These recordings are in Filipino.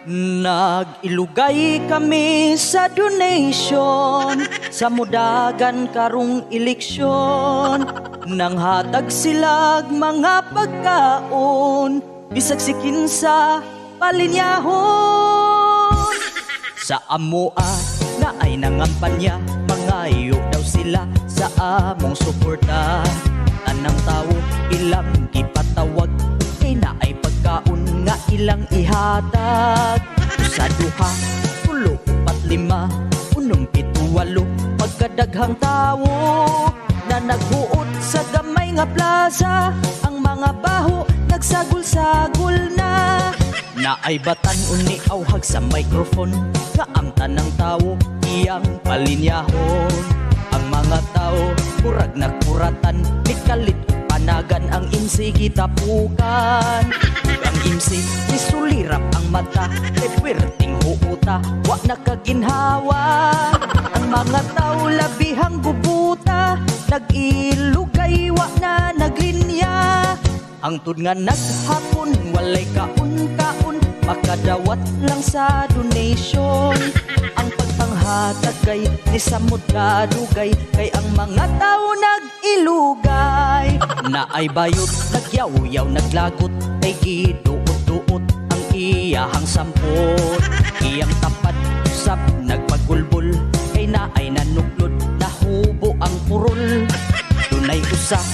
Nag-ilugay kami sa donation sa mudagan karong eleksyon. Nang hatag silag mga pagkaon bisag si kinsa palinyahon. Sa amoa na ay nangampanya, mangayo daw sila sa among suporta. Tanang tao ilang gipatawag, kay na ay pagkaon nga ilang ihatag. Usa duha, tulo, upat, lima, unom, pito, walo, pagkadaghang tawo na nagbuot sa gamay nga plaza. Ang mga baho nagsagol-sagol na. Naay batan uni awhag sa microphone, nga ang tanang tawo iyang palinyahon. Ang mga tao murag nakuratan, nikalit panagan ang imsi gitapukan. Ang imsi nisulirap ang mata, kay pwerteng huuta wa nakaginhawa. Ang mga tao labihang gubuta, nag-ilugay wa na naglinya. Hangtod nga naghapon walay kaun-kaon, makadawat lang sa donation. Ang pagpanghatag kay ni samot kadugay, kay ang mga tao nag-ilugay. Naay bayot, nagyaw-yaw, naglagot, kay giduot-duot ang iyahang sampot. Iyang tapad, usap, nagpagulbol, kay naay nanuklod, nahubo ang purol. Dunay usap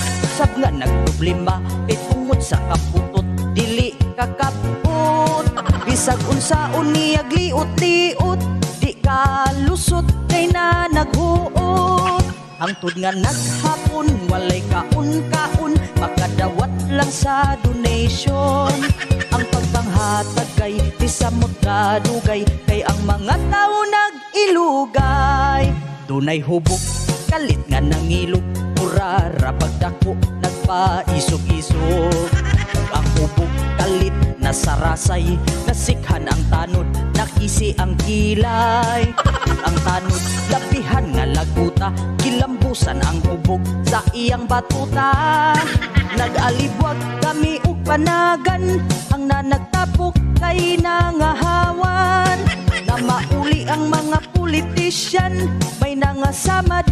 nga nagproblema, kay tungod sa kaputot, dili kakapot. Bisag unsaon niyag liot-liot, di kalusot, kay na naghuot. Hangtod nga naghapon, walay kaun-kaon, makadawat lang sa donation. Ang pagpanghatag kay di samot kadugay, kay ang mga tao nag-ilugay. Dunay hubok, kalit nga nangilog, murara pagdako, nagpaisog-isog. Ang hubog kalit na sarasay, nasikhan ang tanod, nakisi ang kilay. Ang tanod, lapihan nga laguta, kilambusan ang hubog sa iyang batuta. Nag-alibwag kami og panagan, ang nanagtapok kay nangahawan. Na mauli ang mga politisyan, may nangasamad